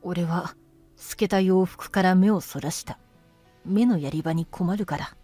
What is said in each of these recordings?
俺は透けた洋服から目をそらした。目のやり場に困るから。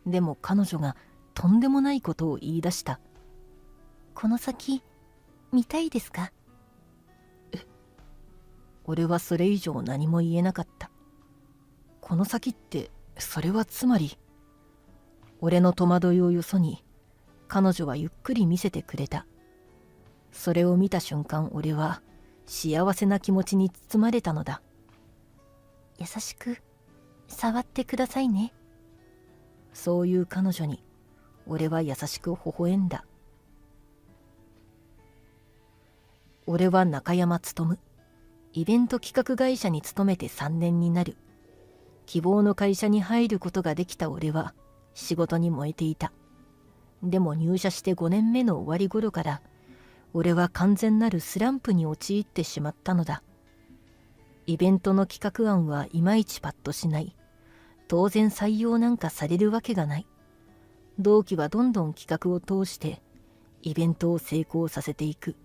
でも彼女がとんでもないことを言い出した。この先見たいですか？俺はそれ以上何も言えなかった。この先ってそれはつまり。俺の戸惑いをよそに彼女はゆっくり見せてくれた。それを見た瞬間、俺は幸せな気持ちに包まれたのだ。優しく触ってくださいね。そういう彼女に俺は優しく微笑んだ。俺は中山勉、イベント企画会社に勤めて3年になる。希望の会社に入ることができた俺は仕事に燃えていた。でも入社して5年目の終わり頃から俺は完全なるスランプに陥ってしまったのだ。イベントの企画案はいまいちパッとしない。当然採用なんかされるわけがない。同期はどんどん企画を通してイベントを成功させていく。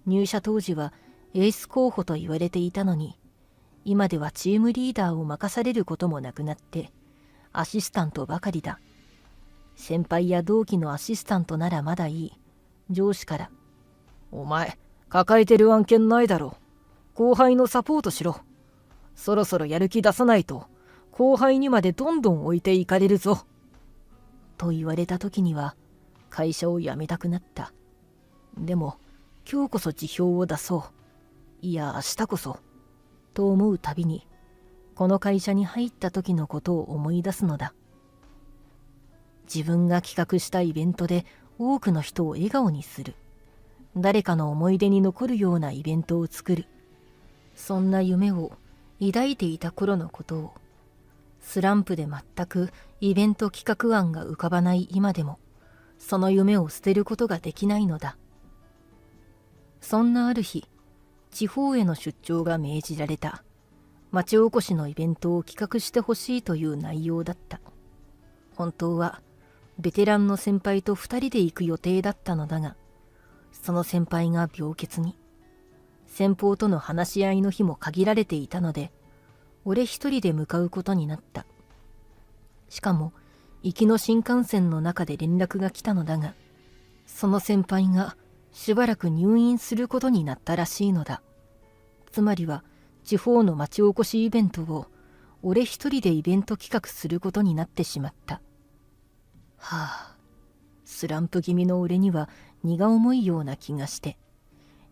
入社当時はエース候補と言われていたのに、今ではチームリーダーを任されることもなくなってアシスタントばかりだ。先輩や同期のアシスタントならまだいい。上司から「お前抱えてる案件ないだろ。後輩のサポートしろ。そろそろやる気出さないと後輩にまでどんどん置いていかれるぞ」と言われた時には会社を辞めたくなった。でも今日こそ辞表を出そう。いや明日こそと思うたびにこの会社に入った時のことを思い出すのだ。自分が企画したイベントで多くの人を笑顔にする。誰かの思い出に残るようなイベントを作る。そんな夢を抱いていた頃のことを、スランプで全くイベント企画案が浮かばない今でも、その夢を捨てることができないのだ。そんなある日、地方への出張が命じられた。町おこしのイベントを企画してほしいという内容だった。本当はベテランの先輩と2人で行く予定だったのだが、その先輩が病欠に。先方との話し合いの日も限られていたので、俺一人で向かうことになった。しかも行きの新幹線の中で連絡が来たのだが、その先輩がしばらく入院することになったらしいのだ。つまりは地方の町おこしイベントを俺一人でイベント企画することになってしまった。はあ、スランプ気味の俺には荷が重いような気がして、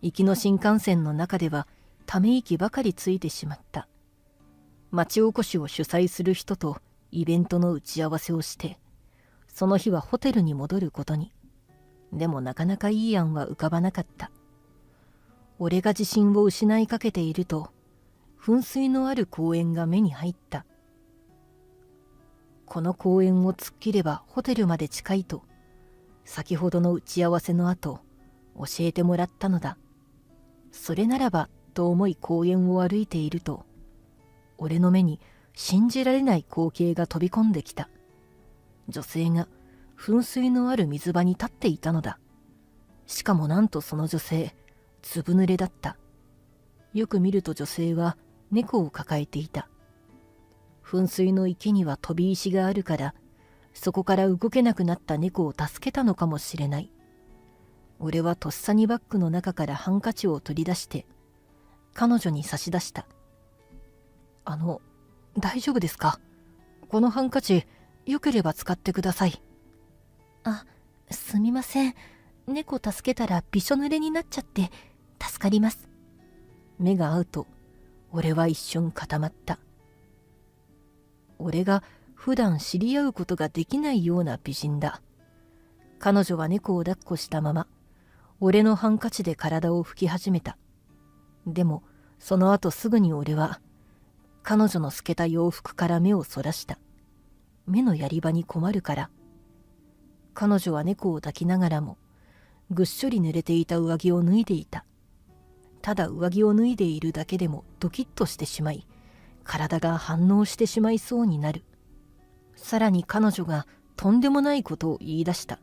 行きの新幹線の中ではため息ばかりついてしまった。町おこしを主催する人とイベントの打ち合わせをして、その日はホテルに戻ることに。でもなかなかいい案は浮かばなかった。俺が自信を失いかけていると、噴水のある公園が目に入った。この公園を突っ切ればホテルまで近いと、先ほどの打ち合わせの後、教えてもらったのだ。それならばと思い公園を歩いていると、俺の目に信じられない光景が飛び込んできた。女性が噴水のある水場に立っていたのだ。しかもなんとその女性、ずぶ濡れだった。よく見ると女性は猫を抱えていた。噴水の池には飛び石があるから、そこから動けなくなった猫を助けたのかもしれない。俺はとっさにバッグの中からハンカチを取り出して、彼女に差し出した。大丈夫ですか？このハンカチ、よければ使ってください。あ、すみません。猫助けたらびしょ濡れになっちゃって助かります。目が合うと、俺は一瞬固まった。俺が普段知り合うことができないような美人だ。彼女は猫を抱っこしたまま、俺のハンカチで体を拭き始めた。でも、その後すぐに俺は、彼女の透けた洋服から目をそらした。目のやり場に困るから。彼女は猫を抱きながらも、ぐっしょり濡れていた上着を脱いでいた。ただ上着を脱いでいるだけでもドキッとしてしまい、体が反応してしまいそうになる。さらに彼女がとんでもないことを言い出した。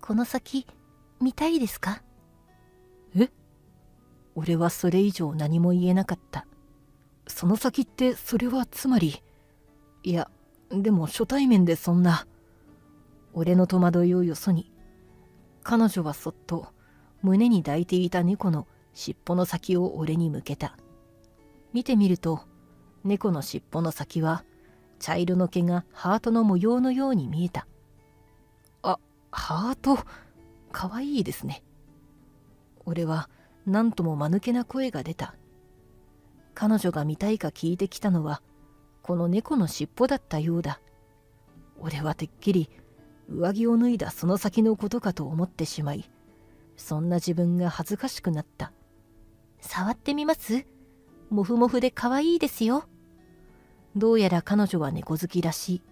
この先見たいですか？え？俺はそれ以上何も言えなかった。その先ってそれはつまり、いや、でも初対面でそんな。俺の戸惑いをよそに、彼女はそっと胸に抱いていた猫の尻尾の先を俺に向けた。見てみると、猫の尻尾の先は茶色の毛がハートの模様のように見えた。あ、ハート、かわいいですね。俺は何とも間抜けな声が出た。彼女が見たいか聞いてきたのはこの猫の尻尾だったようだ。俺はてっきり上着を脱いだその先のことかと思ってしまい、そんな自分が恥ずかしくなった。触ってみます？もふもふでかわいいですよ。どうやら彼女は猫好きらしい。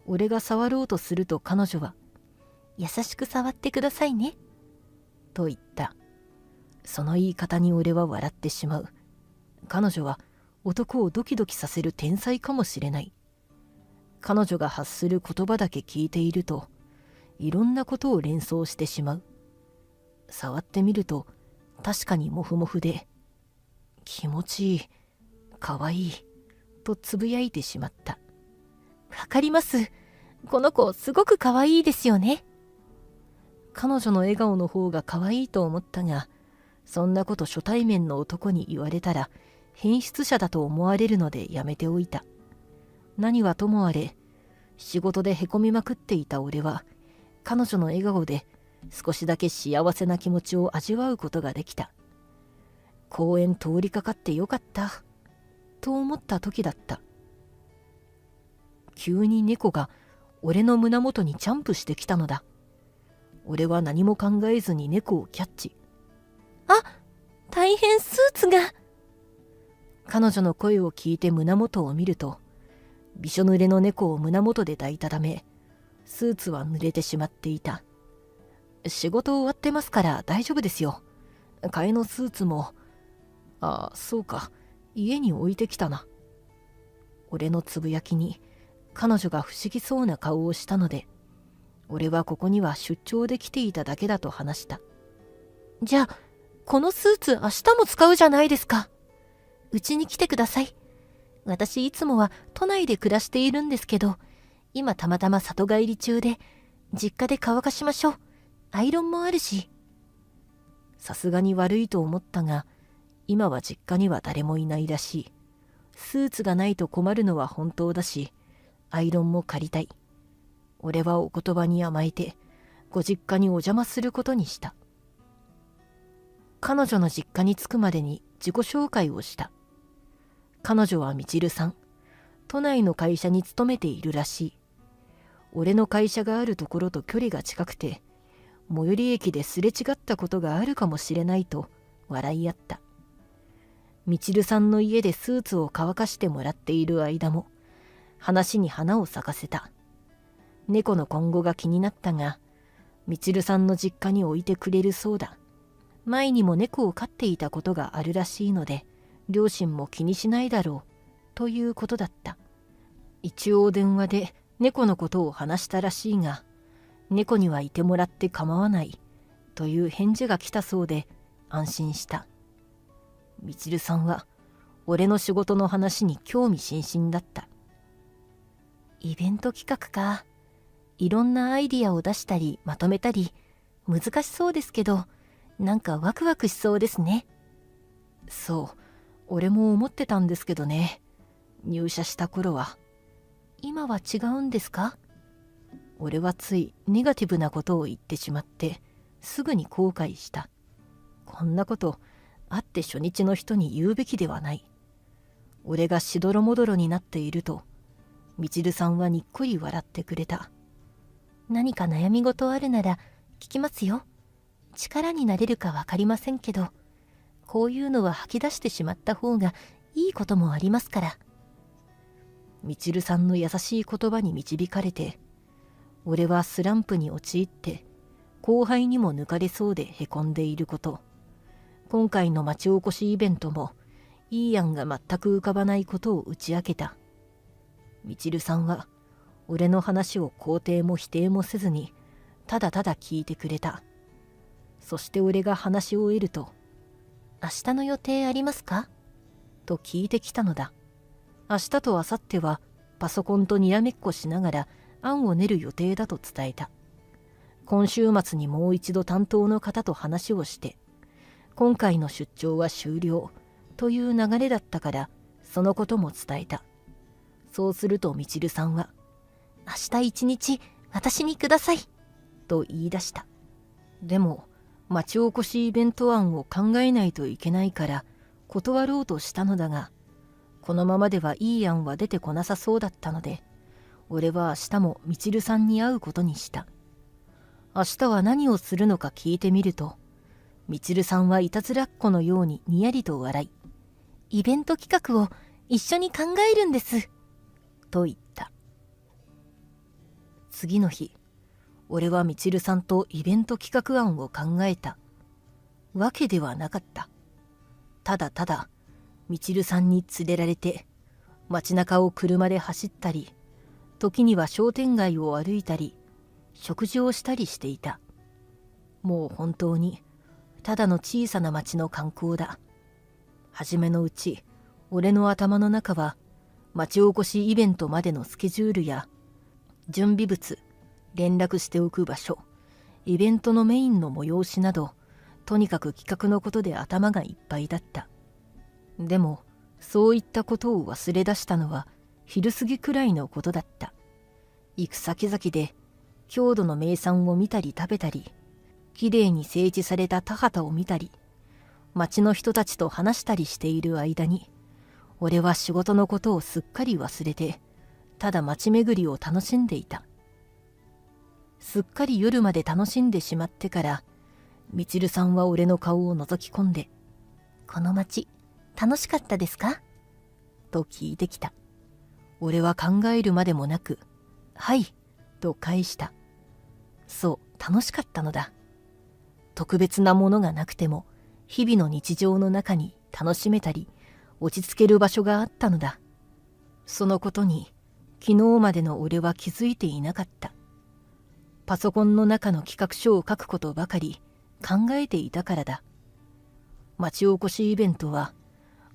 俺が触ろうとすると彼女は、優しく触ってくださいね、と言った。その言い方に俺は笑ってしまう。彼女は男をドキドキさせる天才かもしれない。彼女が発する言葉だけ聞いていると、いろんなことを連想してしまう。触ってみると、確かにモフモフで、気持ちいい、かわいい、とつぶやいてしまった。わかります。この子すごくかわいいですよね。彼女の笑顔の方がかわいいと思ったが、そんなこと初対面の男に言われたら変質者だと思われるのでやめておいた。何はともあれ、仕事でへこみまくっていた俺は、彼女の笑顔で少しだけ幸せな気持ちを味わうことができた。公園通りかかってよかったと思った時だった。急に猫が俺の胸元にジャンプしてきたのだ。俺は何も考えずに猫をキャッチ。あ、大変スーツが。彼女の声を聞いて胸元を見ると、びしょ濡れの猫を胸元で抱いたため、スーツは濡れてしまっていた。仕事終わってますから大丈夫ですよ。替えのスーツも、ああ、そうか、家に置いてきたな。俺のつぶやきに彼女が不思議そうな顔をしたので、俺はここには出張で来ていただけだと話した。じゃあこのスーツ明日も使うじゃないですか。うちに来てください。私いつもは都内で暮らしているんですけど、今たまたま里帰り中で、実家で乾かしましょう。アイロンもあるし。さすがに悪いと思ったが、今は実家には誰もいないらしい。スーツがないと困るのは本当だし、アイロンも借りたい。俺はお言葉に甘えて、ご実家にお邪魔することにした。彼女の実家に着くまでに自己紹介をした。彼女はみちるさん。都内の会社に勤めているらしい。俺の会社があるところと距離が近くて、最寄り駅ですれ違ったことがあるかもしれないと笑い合った。みちるさんの家でスーツを乾かしてもらっている間も、話に花を咲かせた。猫の今後が気になったが、みちるさんの実家に置いてくれるそうだ。前にも猫を飼っていたことがあるらしいので、両親も気にしないだろうということだった。一応電話で猫のことを話したらしいが、猫にはいてもらって構わないという返事が来たそうで安心した。みちるさんは俺の仕事の話に興味津々だった。イベント企画か。いろんなアイディアを出したりまとめたり、難しそうですけど、なんかワクワクしそうですね。そう、俺も思ってたんですけどね。入社した頃は。今は違うんですか？俺はついネガティブなことを言ってしまって、すぐに後悔した。こんなこと会って初日の人に言うべきではない。俺がしどろもどろになっていると、みちるさんはにっこり笑ってくれた。何か悩み事あるなら聞きますよ。力になれるかわかりませんけど、こういうのは吐き出してしまった方がいいこともありますから。みちるさんの優しい言葉に導かれて、俺はスランプに陥って後輩にも抜かれそうでへこんでいること、今回の町おこしイベントもいい案が全く浮かばないことを打ち明けた。みちるさんは俺の話を肯定も否定もせずにただただ聞いてくれた。そして俺が話し終えると、明日の予定ありますか？と聞いてきたのだ。明日と明後日はパソコンとにらめっこしながら案を練る予定だと伝えた。今週末にもう一度担当の方と話をして、今回の出張は終了という流れだったから、そのことも伝えた。そうするとみちるさんは、明日一日私にくださいと言い出した。でも、町おこしイベント案を考えないといけないから断ろうとしたのだが、このままではいい案は出てこなさそうだったので、俺は明日もみちるさんに会うことにした。明日は何をするのか聞いてみると、みちるさんはいたずらっ子のようににやりと笑い、イベント企画を一緒に考えるんですと言った。次の日、俺はみちるさんとイベント企画案を考えたわけではなかった。ただただみちるさんに連れられて街中を車で走ったり、時には商店街を歩いたり食事をしたりしていた。もう本当にただの小さな町の観光だ。はじめのうち俺の頭の中は町おこしイベントまでのスケジュールや準備物、連絡しておく場所、イベントのメインの催しなど、とにかく企画のことで頭がいっぱいだった。でもそういったことを忘れ出したのは昼過ぎくらいのことだった。行く先々で郷土の名産を見たり食べたり、きれいに整地された田畑を見たり、町の人たちと話したりしている間に、俺は仕事のことをすっかり忘れて、ただ町巡りを楽しんでいた。すっかり夜まで楽しんでしまってから、みちるさんは俺の顔を覗き込んで、この町、楽しかったですか？と聞いてきた。俺は考えるまでもなく、はい、と返した。そう、楽しかったのだ。特別なものがなくても、日々の日常の中に楽しめたり、落ち着ける場所があったのだ。そのことに、昨日までの俺は気づいていなかった。パソコンの中の企画書を書くことばかり考えていたからだ。町おこしイベントは、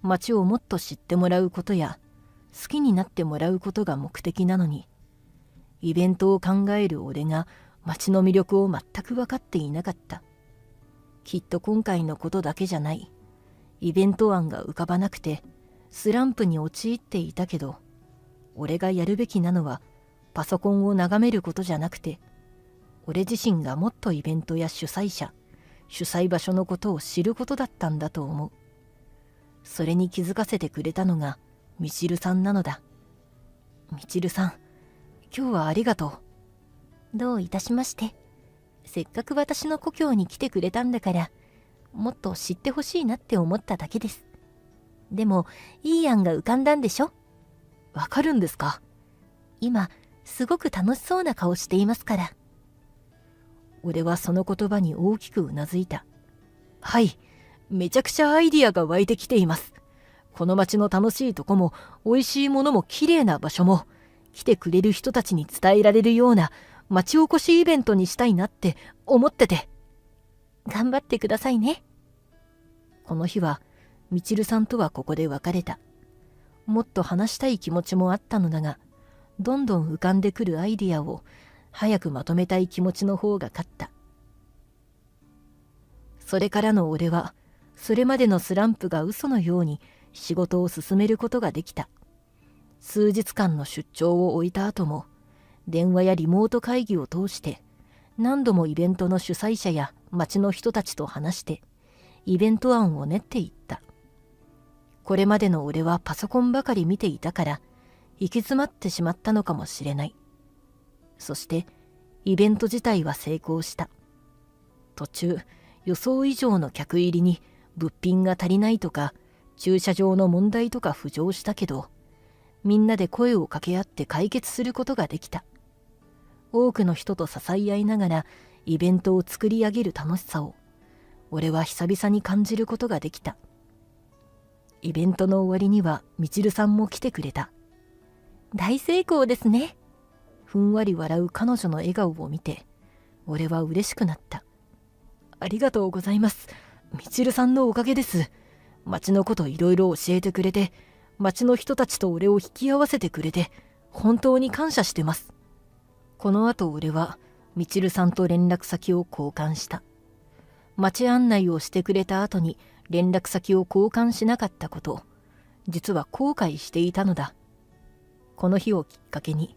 町をもっと知ってもらうことや、好きになってもらうことが目的なのに、イベントを考える俺が町の魅力を全く分かっていなかった。きっと今回のことだけじゃない。イベント案が浮かばなくて、スランプに陥っていたけど、俺がやるべきなのは、パソコンを眺めることじゃなくて、俺自身がもっとイベントや主催者、主催場所のことを知ることだったんだと思う。それに気づかせてくれたのが、みちるさんなのだ。みちるさん、今日はありがとう。どういたしまして。せっかく私の故郷に来てくれたんだから、もっと知ってほしいなって思っただけです。でも、いい案が浮かんだんでしょ？わかるんですか？今、すごく楽しそうな顔していますから。俺はその言葉に大きくうなずいた。はい、めちゃくちゃアイディアが湧いてきています。この町の楽しいとこも、美味しいものも綺麗な場所も、来てくれる人たちに伝えられるような町おこしイベントにしたいなって思ってて。頑張ってくださいね。この日は、みちるさんとはここで別れた。もっと話したい気持ちもあったのだが、どんどん浮かんでくるアイディアを早くまとめたい気持ちの方が勝った。それからの俺は、それまでのスランプが嘘のように仕事を進めることができた。数日間の出張を終えた後も、電話やリモート会議を通して、何度もイベントの主催者や町の人たちと話して、イベント案を練っていった。これまでの俺はパソコンばかり見ていたから、行き詰まってしまったのかもしれない。そして、イベント自体は成功した。途中、予想以上の客入りに物品が足りないとか、駐車場の問題とか浮上したけど、みんなで声を掛け合って解決することができた。多くの人と支え合いながらイベントを作り上げる楽しさを、俺は久々に感じることができた。イベントの終わりにはみちるさんも来てくれた。大成功ですね。ふんわり笑う彼女の笑顔を見て、俺は嬉しくなった。ありがとうございます。みちるさんのおかげです。町のこといろいろ教えてくれて、町の人たちと俺を引き合わせてくれて、本当に感謝してます。この後俺は、みちるさんと連絡先を交換した。町案内をしてくれた後に連絡先を交換しなかったこと、実は後悔していたのだ。この日をきっかけに、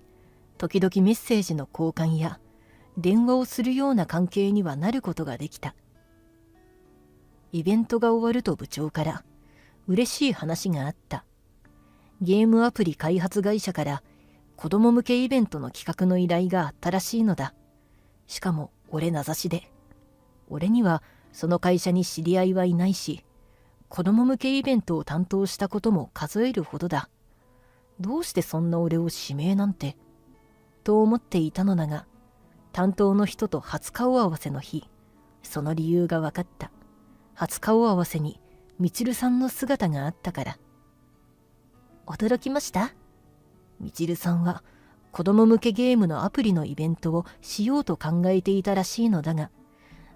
時々メッセージの交換や電話をするような関係にはなることができた。イベントが終わると部長から嬉しい話があった。ゲームアプリ開発会社から子供向けイベントの企画の依頼があったらしいのだ。しかも俺名指しで。俺にはその会社に知り合いはいないし、子供向けイベントを担当したことも数えるほどだ。どうしてそんな俺を指名なんて、と思っていたのだが、担当の人と初顔合わせの日、その理由が分かった。初顔合わせにみちるさんの姿があったから。驚きました？みちるさんは子供向けゲームのアプリのイベントをしようと考えていたらしいのだが、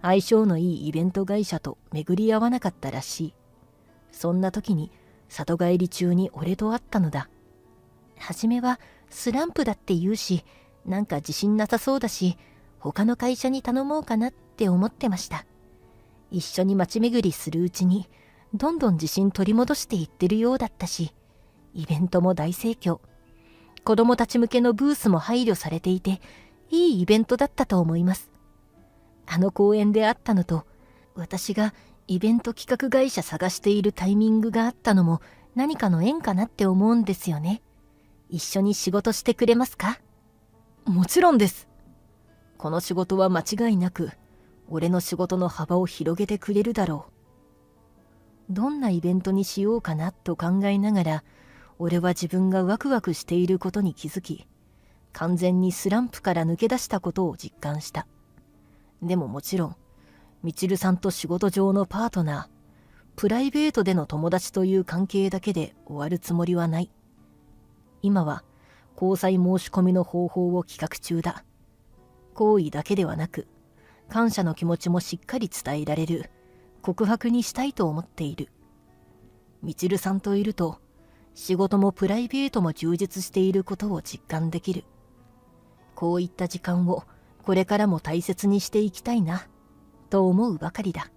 相性のいいイベント会社と巡り合わなかったらしい。そんな時に里帰り中に俺と会ったのだ。初めはスランプだって言うし、なんか自信なさそうだし、他の会社に頼もうかなって思ってました。一緒に街巡りするうちに、どんどん自信取り戻していってるようだったし、イベントも大盛況。子供たち向けのブースも配慮されていて、いいイベントだったと思います。あの公演で会ったのと、私がイベント企画会社探しているタイミングがあったのも何かの縁かなって思うんですよね。一緒に仕事してくれますか？もちろんです。この仕事は間違いなく、俺の仕事の幅を広げてくれるだろう。どんなイベントにしようかなと考えながら、俺は自分がワクワクしていることに気づき、完全にスランプから抜け出したことを実感した。でももちろん、みちるさんと仕事上のパートナー、プライベートでの友達という関係だけで終わるつもりはない。今は交際申し込みの方法を企画中だ。好意だけではなく、感謝の気持ちもしっかり伝えられる告白にしたいと思っている。みちるさんといると、仕事もプライベートも充実していることを実感できる。こういった時間をこれからも大切にしていきたいな、と思うばかりだ。